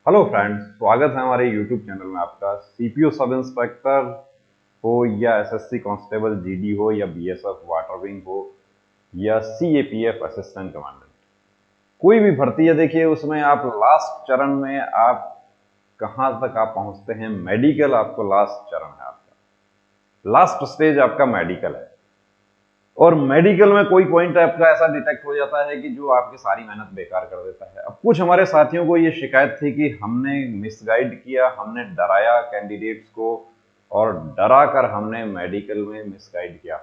Hello friends, स्वागत है हमारे यूट्यूब चैनल में आपका। सीपीओ सब इंस्पेक्टर हो या एसएससी कांस्टेबल जीडी हो या बीएसएफ वाटर विंग हो या सीएपीएफ असिस्टेंट कमांडेंट, कोई भी भर्ती है, देखिए उसमें आप लास्ट चरण में आप कहां तक आप पहुंचते हैं। मेडिकल आपको लास्ट चरण है, आपका लास्ट स्टेज आपका मेडिकल है। और मेडिकल में कोई पॉइंट आपका ऐसा डिटेक्ट हो जाता है कि जो आपकी सारी मेहनत बेकार कर देता है। अब कुछ हमारे साथियों को ये शिकायत थी कि हमने मिसगाइड किया, हमने डराया कैंडिडेट्स को और डरा कर हमने मेडिकल में मिसगाइड किया।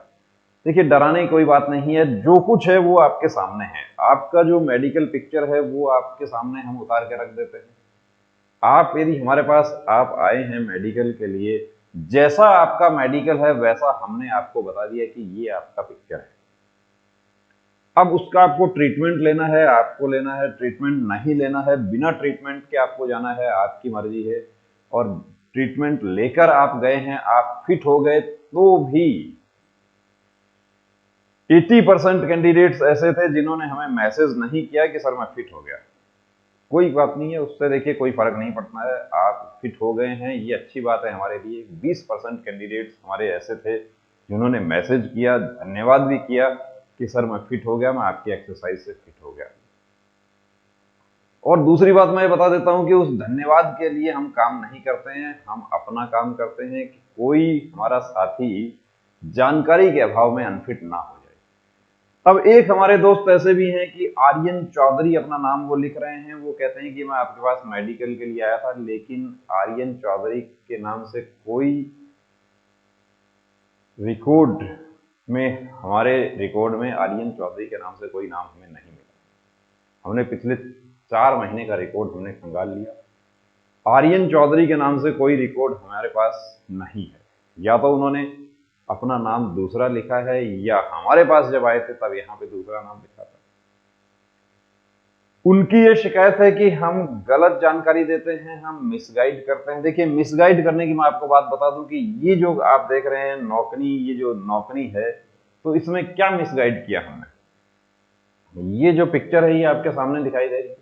देखिए, डराने की कोई बात नहीं है, जो कुछ है वो आपके सामने है। आपका जो मेडिकल पिक्चर है वो आपके सामने हम उतार के रख देते हैं। आप यदि हमारे पास आप आए हैं मेडिकल के लिए, जैसा आपका मेडिकल है वैसा हमने आपको बता दिया कि ये आपका पिक्चर है। अब उसका आपको ट्रीटमेंट लेना है, आपको लेना है, ट्रीटमेंट नहीं लेना है, बिना ट्रीटमेंट के आपको जाना है, आपकी मर्जी है। और ट्रीटमेंट लेकर आप गए हैं, आप फिट हो गए, तो भी 80% कैंडिडेट्स ऐसे थे जिन्होंने हमें मैसेज नहीं किया कि सर मैं फिट हो गया। कोई बात नहीं है, उससे देखिए कोई फर्क नहीं पड़ता है। आप फिट हो गए हैं, ये अच्छी बात है हमारे लिए। 20% कैंडिडेट्स हमारे ऐसे थे जिन्होंने मैसेज किया, धन्यवाद भी किया कि सर मैं फिट हो गया, मैं आपकी एक्सरसाइज से फिट हो गया। और दूसरी बात मैं बता देता हूं कि उस धन्यवाद के लिए हम काम नहीं करते हैं, हम अपना काम करते हैं कि कोई हमारा साथी जानकारी के अभाव में अनफिट ना हो जाए। अब एक हमारे दोस्त ऐसे भी हैं कि आर्यन चौधरी अपना नाम वो लिख रहे हैं, वो कहते हैं कि मैं आपके पास मेडिकल के लिए आया था, लेकिन आर्यन चौधरी के नाम से कोई रिकॉर्ड में, हमारे रिकॉर्ड में आर्यन चौधरी के नाम से कोई नाम हमें नहीं मिला। हमने पिछले 4 महीने का रिकॉर्ड हमने खंगाल लिया, आर्यन चौधरी के नाम से कोई रिकॉर्ड हमारे पास नहीं है। या तो उन्होंने अपना नाम दूसरा लिखा है या हमारे पास जब आए थे तब यहां पे दूसरा नाम लिखा था। उनकी ये शिकायत है कि हम गलत जानकारी देते हैं, हम मिसगाइड करते हैं। देखिए, मिसगाइड करने की मैं आपको बात बता दूं कि ये जो आप देख रहे हैं नौकरी, ये जो नौकरी है, तो इसमें क्या मिसगाइड किया हमने। ये जो पिक्चर है ये आपके सामने दिखाई दे रही है,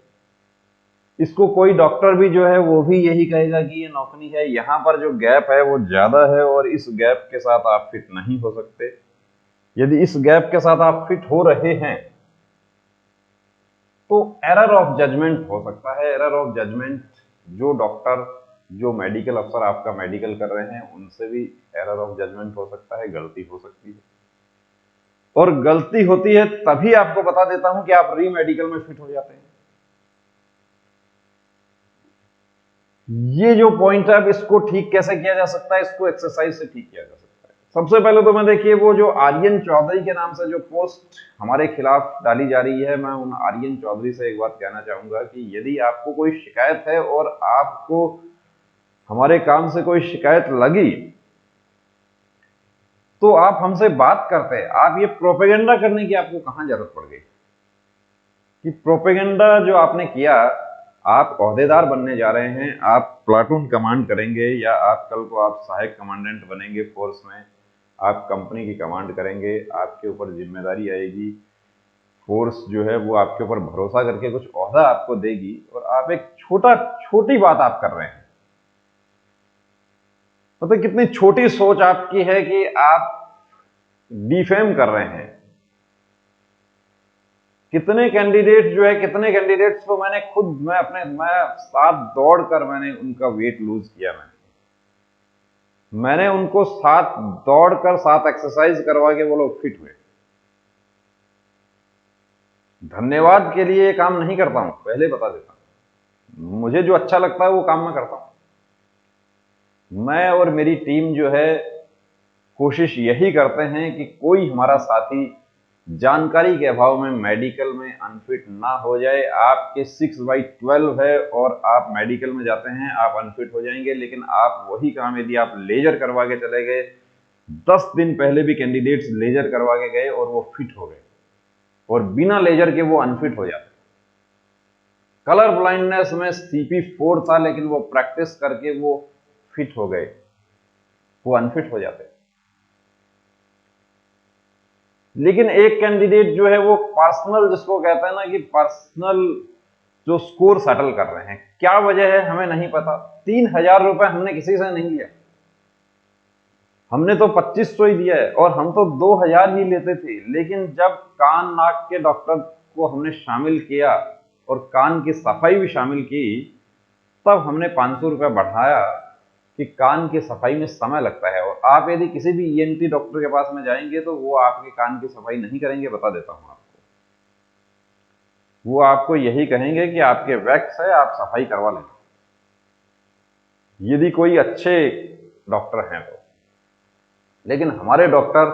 इसको कोई डॉक्टर भी जो है वो भी यही कहेगा कि ये नौकरी है। यहां पर जो गैप है वो ज्यादा है और इस गैप के साथ आप फिट नहीं हो सकते। यदि इस गैप के साथ आप फिट हो रहे हैं तो एरर ऑफ जजमेंट हो सकता है। एरर ऑफ जजमेंट, जो डॉक्टर, जो मेडिकल अफसर आपका मेडिकल कर रहे हैं, उनसे भी एरर ऑफ जजमेंट हो सकता है, गलती हो सकती है। और गलती होती है तभी आपको बता देता हूं कि आप री मेडिकल में फिट हो जाते हैं। ये जो पॉइंट है, अब इसको ठीक कैसे किया जा सकता है, इसको एक्सरसाइज से ठीक किया जा सकता है। सबसे पहले तो मैं देखिए, वो जो आर्यन चौधरी के नाम से जो पोस्ट हमारे खिलाफ डाली जा रही है, मैं उन आर्यन चौधरी से एक बात कहना चाहूंगा कि यदि आपको कोई शिकायत है और आपको हमारे काम से कोई शिकायत लगी तो आप हमसे बात करते हैं। आप ये प्रोपेगेंडा करने की आपको कहां जरूरत पड़ गई कि प्रोपेगेंडा जो आपने किया, आप ओहदेदार बनने जा रहे हैं, आप प्लाटून कमांड करेंगे या आप कल को आप सहायक कमांडेंट बनेंगे फोर्स में, आप कंपनी की कमांड करेंगे, आपके ऊपर जिम्मेदारी आएगी, फोर्स जो है वो आपके ऊपर भरोसा करके कुछ ओहदा आपको देगी और आप एक छोटी बात आप कर रहे हैं। मतलब कितनी छोटी सोच आपकी है कि आप डिफेम कर रहे हैं। कितने कैंडिडेट जो है, कितने कैंडिडेट्स को मैं साथ दौड़कर मैंने उनका वेट लूज किया। मैंने उनको साथ दौड़कर, साथ एक्सरसाइज करवा के वो लोग फिट हुए। धन्यवाद के लिए ये काम नहीं करता हूं, पहले बता देता हूं। मुझे जो अच्छा लगता है वो काम मैं करता हूं। मैं और मेरी टीम जो है कोशिश यही करते हैं कि कोई हमारा साथी जानकारी के अभाव में मेडिकल में अनफिट ना हो जाए। आपके 6/12 है और आप मेडिकल में जाते हैं, आप अनफिट हो जाएंगे। लेकिन आप वही काम यदि आप लेजर करवा के चले गए, 10 दिन पहले भी कैंडिडेट्स लेजर करवा के गए और वो फिट हो गए, और बिना लेजर के वो अनफिट हो जाते। कलर ब्लाइंडनेस में CP4 था लेकिन वो प्रैक्टिस करके वो फिट हो गए, वो अनफिट हो जाते। लेकिन एक कैंडिडेट जो है वो पर्सनल, जिसको कहते हैं ना कि पर्सनल जो स्कोर सेटल कर रहे हैं। क्या वजह है हमें नहीं पता। 3,000 रुपए हमने किसी से नहीं लिया, हमने तो 2500 ही दिया है, और हम तो 2,000 ही लेते थे। लेकिन जब कान नाक के डॉक्टर को हमने शामिल किया और कान की सफाई भी शामिल की, तब हमने 500 रुपये बढ़ाया कि कान की सफाई में समय लगता है। और आप यदि किसी भी ईएनटी डॉक्टर के पास में जाएंगे तो वो आपके कान की सफाई नहीं करेंगे, बता देता हूं आपको। वो आपको यही कहेंगे कि आपके वैक्स है, आप सफाई करवा लें, यदि कोई अच्छे डॉक्टर हैं तो। लेकिन हमारे डॉक्टर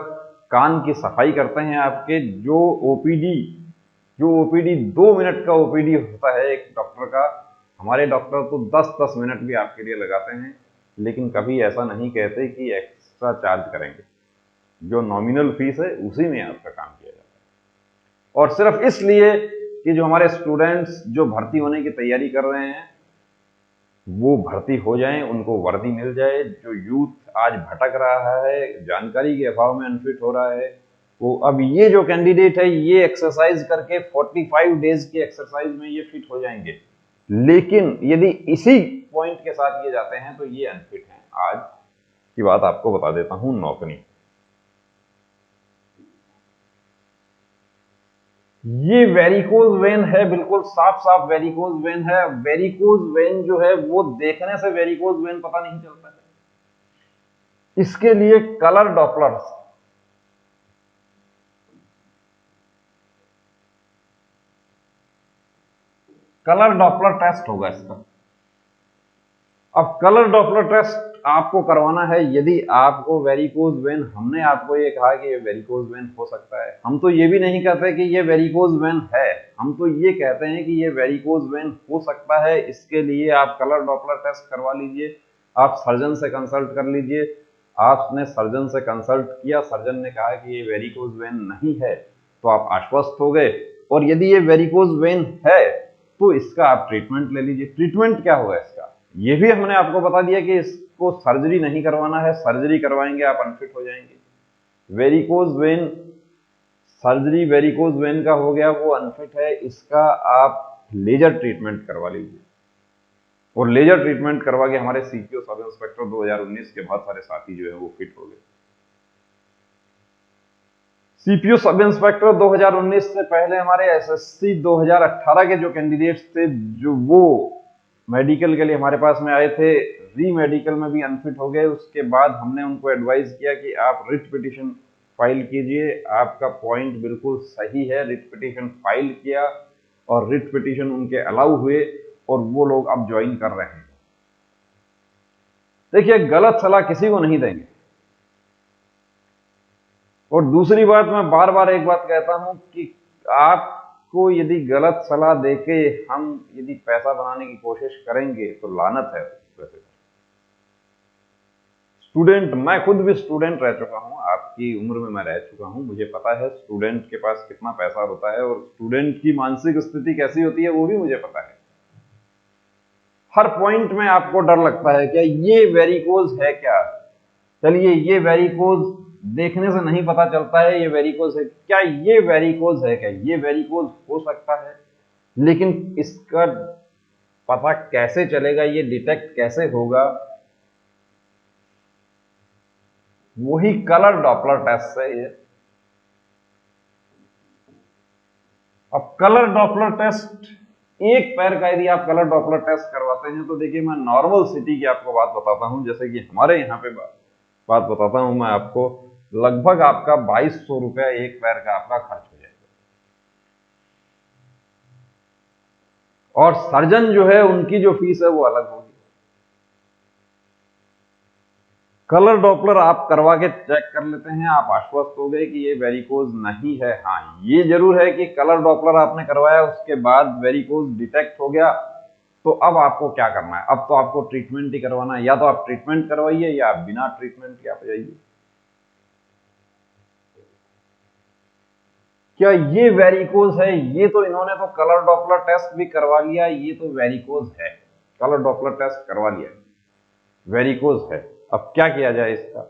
कान की सफाई करते हैं आपके। जो ओपीडी 2 मिनट का ओपीडी होता है एक डॉक्टर का, हमारे डॉक्टर तो 10-10 मिनट भी आपके लिए लगाते हैं। लेकिन कभी ऐसा नहीं कहते कि एक्स्ट्रा चार्ज करेंगे। जो नॉमिनल फीस है उसी में आपका काम किया जाता है। और सिर्फ इसलिए कि जो हमारे स्टूडेंट्स जो भर्ती होने की तैयारी कर रहे हैं वो भर्ती हो जाएं, उनको वर्दी मिल जाए। जो यूथ आज भटक रहा है, जानकारी के अभाव में अनफिट हो रहा है, वो अब ये जो कैंडिडेट है ये एक्सरसाइज करके 45 डेज की एक्सरसाइज में ये फिट हो जाएंगे। लेकिन यदि इसी पॉइंट के साथ ये जाते हैं तो ये अनफिट हैं। आज की बात आपको बता देता हूं। नौकरी, ये वेरिकोज वेन है, बिल्कुल साफ साफ वेरिकोज वेन है। वेरिकोज वेन जो है वो देखने से वेरिकोज वेन पता नहीं चलता है। इसके लिए कलर डॉपलर, टेस्ट होगा इसका। अब कलर डॉपलर टेस्ट आपको करवाना है। यदि आपको वेरिकोज वेन, हमने आपको ये कहा कि ये वेरिकोज वेन हो सकता है, हम तो ये भी नहीं कहते कि ये वेरिकोज वेन है, हम तो ये कहते हैं कि ये वेरिकोज वेन हो सकता है। इसके लिए आप कलर डॉपलर टेस्ट करवा लीजिए, आप सर्जन से कंसल्ट कर लीजिए। आपने सर्जन से कंसल्ट किया, सर्जन ने कहा कि ये वेरिकोज वेन नहीं है, तो आप आश्वस्त हो गए। और यदि ये वेरिकोज वेन है तो इसका आप ट्रीटमेंट ले लीजिए। ट्रीटमेंट क्या होगा इसका, ये भी हमने आपको बता दिया कि इसको सर्जरी नहीं करवाना है। सर्जरी करवाएंगे आप अनफिट हो जाएंगे। Varicose vein surgery, varicose vein का हो गया, वो अनफिट है, इसका आप लेजर ट्रीटमेंट करवा लीजिए। और लेजर ट्रीटमेंट करवा के हमारे सीपीओ सब इंस्पेक्टर 2019 के बहुत सारे साथी जो है वो फिट हो गए। सीपीओ सब इंस्पेक्टर 2019 से पहले हमारे एसएससी 2018 के जो कैंडिडेट्स थे, जो वो मेडिकल के लिए हमारे पास में आए थे, री मेडिकल में भी अनफिट हो गए। उसके बाद हमने उनको एडवाइस किया कि आप रिट पिटीशन फाइल कीजिए, आपका पॉइंट बिल्कुल सही है। रिट पिटीशन फाइल किया और रिट पिटीशन उनके अलाउ हुए और वो लोग अब ज्वाइन कर रहे हैं। देखिए, गलत सलाह किसी को नहीं देंगे। और दूसरी बात, मैं बार बार एक बात कहता हूं कि आपको यदि गलत सलाह देके हम यदि पैसा बनाने की कोशिश करेंगे तो लानत है। वैसे स्टूडेंट, मैं खुद भी स्टूडेंट रह चुका हूं, आपकी उम्र में मैं रह चुका हूं, मुझे पता है स्टूडेंट के पास कितना पैसा होता है और स्टूडेंट की मानसिक स्थिति कैसी होती है वो भी मुझे पता है। हर पॉइंट में आपको डर लगता है क्या ये वेरिकोज है क्या, चलिए ये वेरिकोज देखने से नहीं पता चलता है ये वेरिकोज है क्या, ये वेरिकोज है क्या, ये वेरिकोज हो सकता है। लेकिन इसका पता कैसे चलेगा, ये डिटेक्ट कैसे होगा, वही कलर डॉपलर टेस्ट है ये। अब कलर डॉपलर टेस्ट, एक पैर का यदि आप कलर डॉपलर टेस्ट करवाते हैं तो देखिए, मैं नॉर्मल सिटी की आपको बात बताता हूं, जैसे कि हमारे यहाँ पे बात बताता हूं मैं आपको, लगभग आपका 2200 रुपया एक पैर का आपका खर्च हो जाएगा। और सर्जन जो है उनकी जो फीस है वो अलग होगी। कलर डॉपलर आप करवा के चेक कर लेते हैं, आप आश्वस्त हो गए कि ये वेरिकोज नहीं है। हाँ, ये जरूर है कि कलर डॉपलर आपने करवाया, उसके बाद वेरिकोज डिटेक्ट हो गया, तो अब आपको क्या करना है, अब तो आपको ट्रीटमेंट ही करवाना है। या तो आप ट्रीटमेंट करवाइए या आप बिना ट्रीटमेंट के आप जाइए। क्या ये वेरिकोज है, ये तो इन्होंने तो कलर डॉपलर टेस्ट भी करवा लिया, ये तो वेरिकोज है, कलर डॉपलर टेस्ट करवा लिया, वेरिकोज है, अब क्या किया जाए इसका,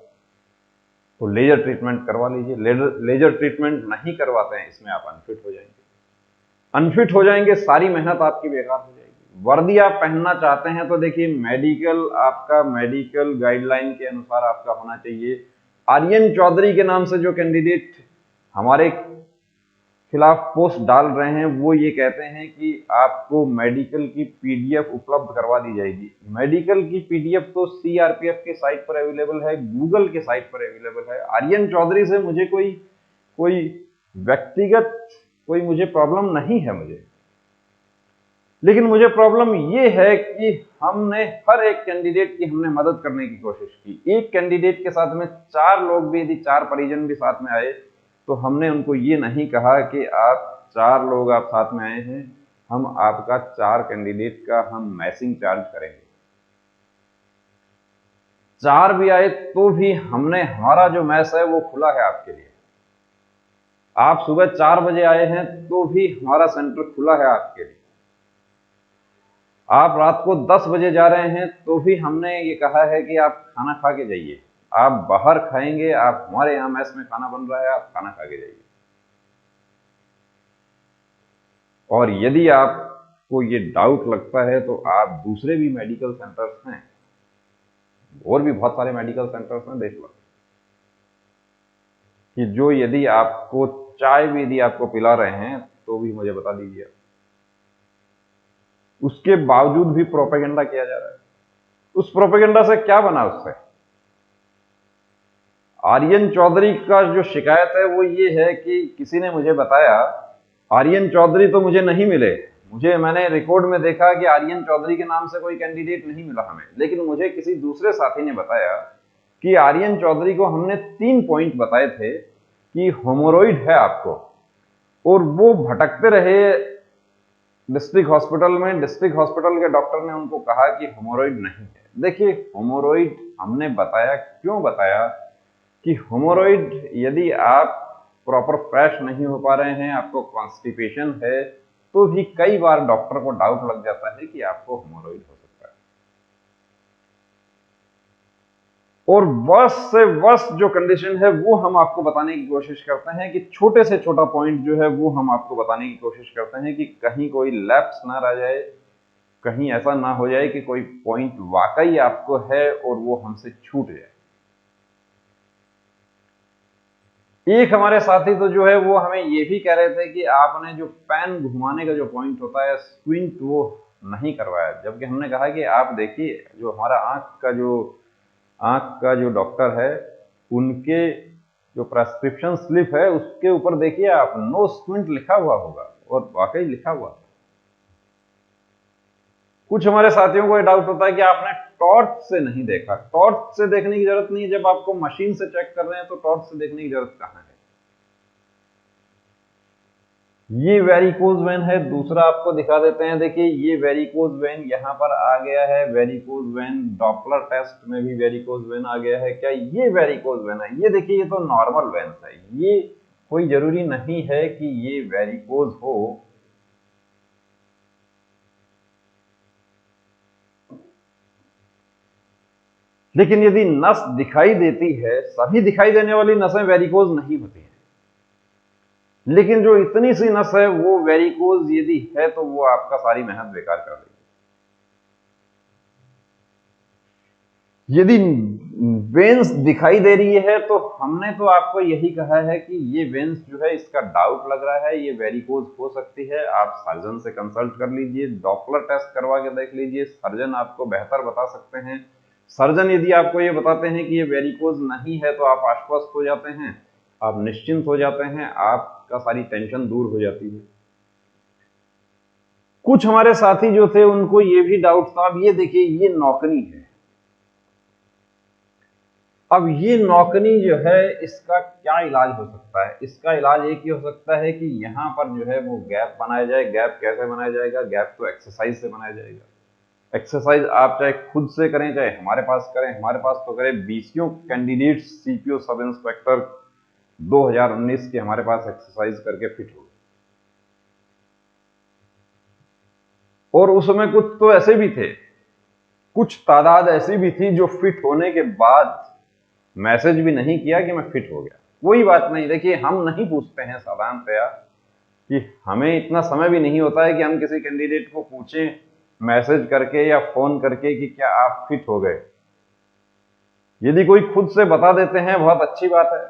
तो लेजर ट्रीटमेंट करवा लीजिए। लेजर ट्रीटमेंट नहीं करवाते हैं इसमें आप अनफिट हो जाएंगे। अनफिट हो जाएंगे, सारी मेहनत आपकी बेकार हो जाएगी। वर्दी आप पहनना चाहते हैं तो देखिए मेडिकल, आपका मेडिकल गाइडलाइन के अनुसार आपका होना चाहिए। आर्यन चौधरी के नाम से जो कैंडिडेट हमारे खिलाफ पोस्ट डाल रहे हैं वो ये कहते हैं कि आपको मेडिकल की पीडीएफ उपलब्ध करवा दी जाएगी। मेडिकल की पीडीएफ तो सीआरपीएफ के साइट पर अवेलेबल है, गूगल के साइट पर अवेलेबल है। आर्यन चौधरी से मुझे कोई व्यक्तिगत मुझे प्रॉब्लम नहीं है मुझे, लेकिन मुझे प्रॉब्लम ये है कि हमने हर एक कैंडिडेट की हमने मदद करने की कोशिश की। एक कैंडिडेट के साथ में 4 लोग भी, यदि 4 परिजन भी साथ में आए तो हमने उनको ये नहीं कहा कि आप 4 लोग आप साथ में आए हैं, हम आपका 4 कैंडिडेट का हम मैसिंग चार्ज करेंगे। 4 भी आए तो भी हमने, हमारा जो मैस है वो खुला है आपके लिए। आप सुबह 4 बजे आए हैं तो भी हमारा सेंटर खुला है आपके लिए। आप रात को 10 बजे जा रहे हैं तो भी हमने ये कहा है कि आप खाना खा के जाइए। आप बाहर खाएंगे, आप हमारे यहां मैस में खाना बन रहा है, आप खाना खा के जाइए। और यदि आपको ये डाउट लगता है तो आप दूसरे भी मेडिकल सेंटर्स हैं, और भी बहुत सारे मेडिकल सेंटर्स हैं, देख लो कि जो यदि आपको चाय भी यदि आपको पिला रहे हैं तो भी मुझे बता दीजिए। उसके बावजूद भी प्रोपेगेंडा किया जा रहा है। उस प्रोपेगेंडा से क्या बना? उससे आर्यन चौधरी का जो शिकायत है वो ये है कि किसी ने मुझे बताया, आर्यन चौधरी तो मुझे नहीं मिले, मैंने रिकॉर्ड में देखा कि आर्यन चौधरी के नाम से कोई कैंडिडेट नहीं मिला हमें, लेकिन मुझे किसी दूसरे साथी ने बताया कि आर्यन चौधरी को हमने 3 पॉइंट बताए थे कि होमोरॉइड है आपको, और वो भटकते रहे डिस्ट्रिक्ट हॉस्पिटल में। डिस्ट्रिक्ट हॉस्पिटल के डॉक्टर ने उनको कहा कि होमोरॉइड नहीं है। देखिए होमोरॉइड हमने बताया, क्यों बताया कि होमोरॉइड यदि आप प्रॉपर फ्रेश नहीं हो पा रहे हैं, आपको कॉन्स्टिपेशन है, तो भी कई बार डॉक्टर को डाउट लग जाता है कि आपको होमोरॉइड हो सकता है। और वर्स्ट से वर्स्ट जो कंडीशन है वो हम आपको बताने की कोशिश करते हैं कि छोटे से छोटा पॉइंट जो है वो हम आपको बताने की कोशिश करते हैं कि कहीं कोई लैप्स ना रह जाए, कहीं ऐसा ना हो जाए कि कोई पॉइंट वाकई आपको है और वो हमसे छूट जाए। एक हमारे साथी तो जो है वो हमें ये भी कह रहे थे कि आपने जो पेन घुमाने का जो पॉइंट होता है स्क्विंट, वो नहीं करवाया। जबकि हमने कहा कि आप देखिए जो हमारा आंख का जो डॉक्टर है, उनके जो प्रेस्क्रिप्शन स्लिप है उसके ऊपर देखिए आप, नो स्क्विंट लिखा हुआ होगा, और वाकई लिखा हुआ था। कुछ हमारे साथियों को ये डाउट होता है कि आपने टॉर्च से नहीं देखा। टॉर्च से देखने की जरूरत नहीं है, जब आपको मशीन से चेक कर रहे हैं तो टॉर्च से देखने की जरूरत कहां है। ये वेरिकोज वेन है। दूसरा आपको दिखा देते हैं, देखिए ये वेरिकोज वेन यहां पर आ गया है। वेरिकोज वेन डॉपलर टेस्ट में भी वेरिकोज वेन आ गया है। क्या ये वेरिकोज वेन है? ये देखिए ये तो नॉर्मल वेन है, ये कोई जरूरी नहीं है कि ये वेरिकोज हो। लेकिन यदि नस दिखाई देती है, सभी दिखाई देने वाली नसें वेरिकोज नहीं होती हैं, लेकिन जो इतनी सी नस है वो वेरिकोज यदि है तो वो आपका सारी मेहनत बेकार कर देगी। यदि वेन्स दिखाई दे रही है तो हमने तो आपको यही कहा है कि ये वेन्स जो है इसका डाउट लग रहा है, ये वेरिकोज हो सकती है। आप सर्जन से कंसल्ट कर लीजिए, डॉपलर टेस्ट करवा के देख लीजिए, सर्जन आपको बेहतर बता सकते हैं। सर्जन यदि आपको ये बताते हैं कि ये वेरिकोज नहीं है तो आप आश्वस्त हो जाते हैं, आप निश्चिंत हो जाते हैं, आपका सारी टेंशन दूर हो जाती है। कुछ हमारे साथी जो थे उनको ये भी डाउट था। अब ये देखिए ये नौकनी है। अब ये नौकनी जो है इसका क्या इलाज हो सकता है? इसका इलाज एक ही हो सकता है कि यहां पर जो है वो गैप बनाया जाए। गैप कैसे बनाया जाएगा? गैप तो एक्सरसाइज से बनाया जाएगा। एक्सरसाइज आप चाहे खुद से करें, चाहे हमारे पास करें। हमारे पास तो करें 20 कैंडिडेट सीपीओ सब इंस्पेक्टर 2019 के हमारे पास एक्सरसाइज करके फिट हो गए। और उसमें कुछ तो ऐसे भी थे, कुछ तादाद ऐसी भी थी जो फिट होने के बाद मैसेज भी नहीं किया कि मैं फिट हो गया। कोई बात नहीं, देखिए हम नहीं पूछते हैं साधारणतया कि हमें इतना समय भी नहीं होता है कि हम किसी कैंडिडेट को पूछें मैसेज करके या फोन करके कि क्या आप फिट हो गए। यदि कोई खुद से बता देते हैं बहुत अच्छी बात है,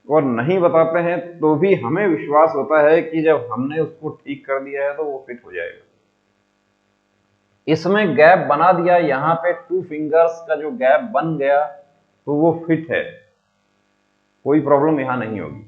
और नहीं बताते हैं तो भी हमें विश्वास होता है कि जब हमने उसको ठीक कर दिया है तो वो फिट हो जाएगा। इसमें गैप बना दिया, यहां पे 2 फिंगर्स का जो गैप बन गया तो वो फिट है, कोई प्रॉब्लम यहां नहीं होगी।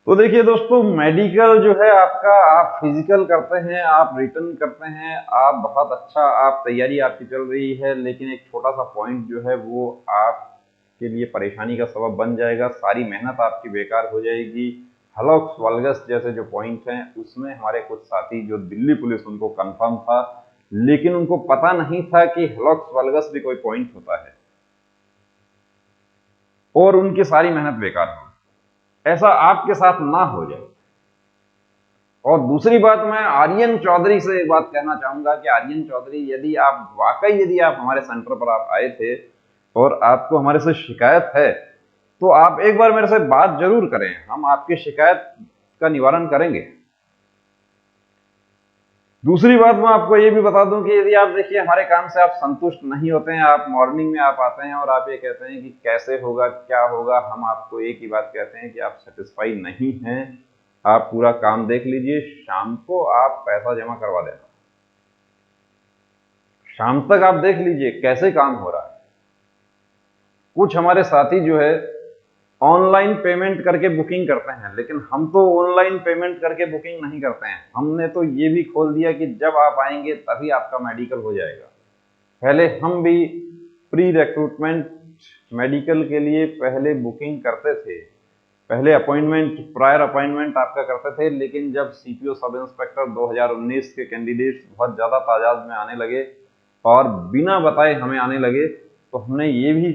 तो देखिए दोस्तों, मेडिकल जो है आपका, आप फिजिकल करते हैं, आप रिटर्न करते हैं, आप बहुत अच्छा, आप तैयारी आपकी चल रही है, लेकिन एक छोटा सा पॉइंट जो है वो आपके लिए परेशानी का सबब बन जाएगा, सारी मेहनत आपकी बेकार हो जाएगी। हलॉक्स वल्गस जैसे जो पॉइंट हैं उसमें हमारे कुछ साथी जो दिल्ली पुलिस, उनको कंफर्म था, लेकिन उनको पता नहीं था कि हलॉक्स वल्गस भी कोई पॉइंट होता है, और उनकी सारी मेहनत बेकार हो। ऐसा आपके साथ ना हो जाए। और दूसरी बात, मैं आर्यन चौधरी से एक बात कहना चाहूंगा कि आर्यन चौधरी, यदि आप हमारे सेंटर पर आप आए थे और आपको हमारे से शिकायत है तो आप एक बार मेरे से बात जरूर करें, हम आपकी शिकायत का निवारण करेंगे। दूसरी बात मैं आपको ये भी बता दूं कि यदि आप देखिए हमारे काम से आप संतुष्ट नहीं होते हैं, आप मॉर्निंग में आप आते हैं और आप ये कहते हैं कि कैसे होगा, क्या होगा, हम आपको एक ही बात कहते हैं कि आप सेटिस्फाई नहीं हैं, आप पूरा काम देख लीजिए, शाम को आप पैसा जमा करवा देना, शाम तक आप देख लीजिए कैसे काम हो रहा है। कुछ हमारे साथी जो है ऑनलाइन पेमेंट करके बुकिंग करते हैं, लेकिन हम तो ऑनलाइन पेमेंट करके बुकिंग नहीं करते हैं। हमने तो ये भी खोल दिया कि जब आप आएंगे तभी आपका मेडिकल हो जाएगा। पहले हम भी प्री रिक्रूटमेंट मेडिकल के लिए पहले बुकिंग करते थे, पहले अपॉइंटमेंट, प्रायर अपॉइंटमेंट आपका करते थे, लेकिन जब सीपीओ सब इंस्पेक्टर 2019 के कैंडिडेट्स बहुत ज्यादा तादाद में आने लगे और बिना बताए हमें आने लगे, तो हमने ये भी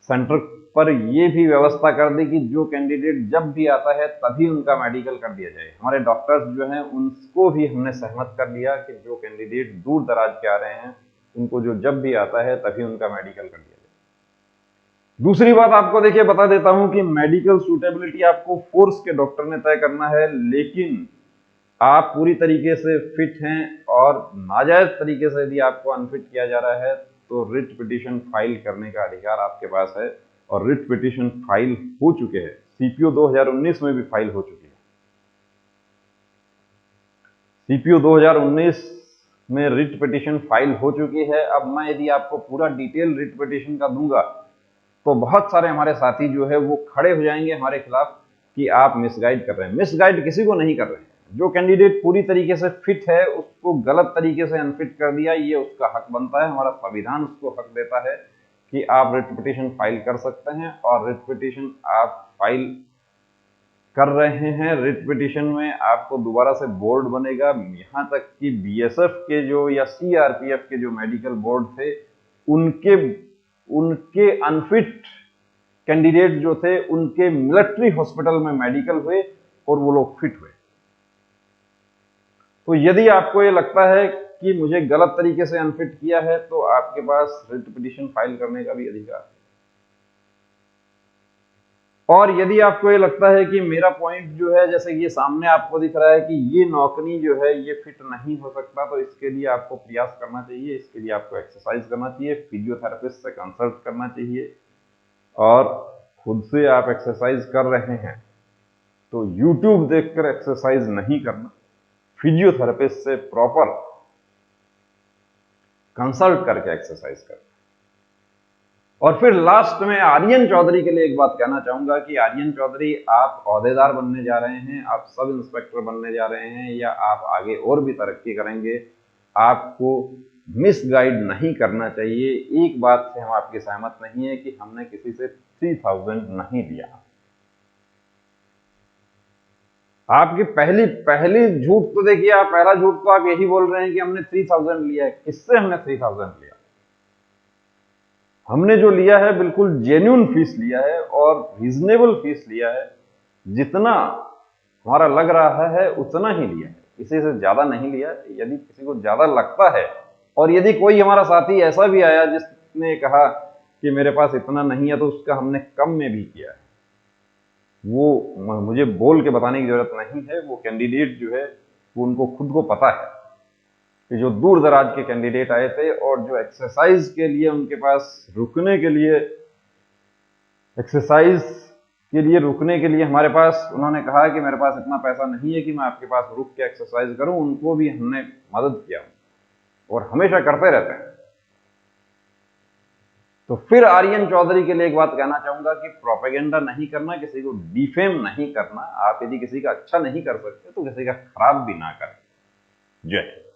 सेंटर पर ये भी व्यवस्था कर दी कि जो कैंडिडेट जब भी आता है तभी उनका मेडिकल कर दिया जाए। हमारे डॉक्टर्स जो हैं उनको भी हमने सहमत कर दिया कि जो कैंडिडेट दूर दराज के आ रहे हैं उनको जो जब भी आता है तभी उनका मेडिकल कर दिया जाए। दूसरी बात आपको देखिए बता देता हूं कि मेडिकल सूटेबिलिटी आपको फोर्स के डॉक्टर ने तय करना है, लेकिन आप पूरी तरीके से फिट हैं और नाजायज तरीके से यदि आपको अनफिट किया जा रहा है तो रिट पिटीशन फाइल करने का अधिकार आपके पास है, और रिट पिटीशन फाइल हो चुके हैं, सीपीओ 2019 में भी फाइल हो चुकी है। सीपीओ 2019 में रिट पिटीशन फाइल हो चुकी है। अब मैं यदि आपको पूरा डिटेल रिट पिटीशन का दूंगा तो बहुत सारे हमारे साथी जो है वो खड़े हो जाएंगे हमारे खिलाफ कि आप मिसगाइड कर रहे हैं। मिसगाइड किसी को नहीं कर रहे हैं, जो कैंडिडेट पूरी तरीके से फिट है उसको गलत तरीके से अनफिट कर दिया, ये उसका हक बनता है, हमारा संविधान उसको हक देता है कि आप रिट पिटीशन फाइल कर सकते हैं, और रिट पिटीशन आप फाइल कर रहे हैं। रिट पिटीशन में आपको दोबारा से बोर्ड बनेगा, यहां तक कि बीएसएफ के जो या सीआरपीएफ के जो मेडिकल बोर्ड थे उनके अनफिट कैंडिडेट जो थे उनके मिलिट्री हॉस्पिटल में मेडिकल हुए और वो लोग फिट हुए। तो यदि आपको ये लगता है कि मुझे गलत तरीके से अनफिट किया है तो आपके पास रिट पिटीशन फाइल करने का भी अधिकार है। और यदि आपको ये लगता है कि मेरा पॉइंट जो है, जैसे ये सामने आपको दिख रहा है कि ये नौकरी जो है ये फिट नहीं हो सकता, तो इसके लिए आपको प्रयास करना चाहिए, इसके लिए आपको एक्सरसाइज करना चाहिए, फिजियोथेरेपिस्ट से कंसल्ट करना चाहिए, और खुद से आप एक्सरसाइज कर रहे हैं तो यूट्यूब देखकर एक्सरसाइज नहीं करना, फिजियोथेरेपिस्ट से प्रॉपर कंसल्ट करके एक्सरसाइज करना। और फिर लास्ट में आर्यन चौधरी के लिए एक बात कहना चाहूंगा कि आर्यन चौधरी, आप ओहदेदार बनने जा रहे हैं, आप सब इंस्पेक्टर बनने जा रहे हैं, या आप आगे और भी तरक्की करेंगे, आपको मिसगाइड नहीं करना चाहिए। एक बात से हम आपकी सहमत नहीं है कि हमने किसी से 3000 नहीं लिया। आपकी पहली झूठ तो देखिए, आप पहला झूठ तो आप यही बोल रहे हैं कि हमने 3000 लिया है। किससे हमने 3000 लिया? हमने जो लिया है बिल्कुल जेन्युइन फीस लिया है और रीजनेबल फीस लिया है, जितना हमारा लग रहा है उतना ही लिया है, किसी से ज्यादा नहीं लिया। यदि किसी को ज्यादा लगता है, और यदि कोई हमारा साथी ऐसा भी आया जिसने कहा कि मेरे पास इतना नहीं है, तो उसका हमने कम में भी किया है। वो मुझे बोल के बताने की जरूरत नहीं है। वो कैंडिडेट जो है वो उनको खुद को पता है कि जो दूर दराज के कैंडिडेट आए थे और जो एक्सरसाइज के लिए उनके पास रुकने के लिए, एक्सरसाइज के लिए रुकने के लिए हमारे पास, उन्होंने कहा कि मेरे पास इतना पैसा नहीं है कि मैं आपके पास रुक के एक्सरसाइज करूं, उनको भी हमने मदद किया और हमेशा करते रहते हैं। तो फिर आर्यन चौधरी के लिए एक बात कहना चाहूंगा कि प्रोपेगेंडा नहीं करना, किसी को डिफेम नहीं करना। आप यदि किसी का अच्छा नहीं कर सकते तो किसी का खराब भी ना करें। जय हिंद।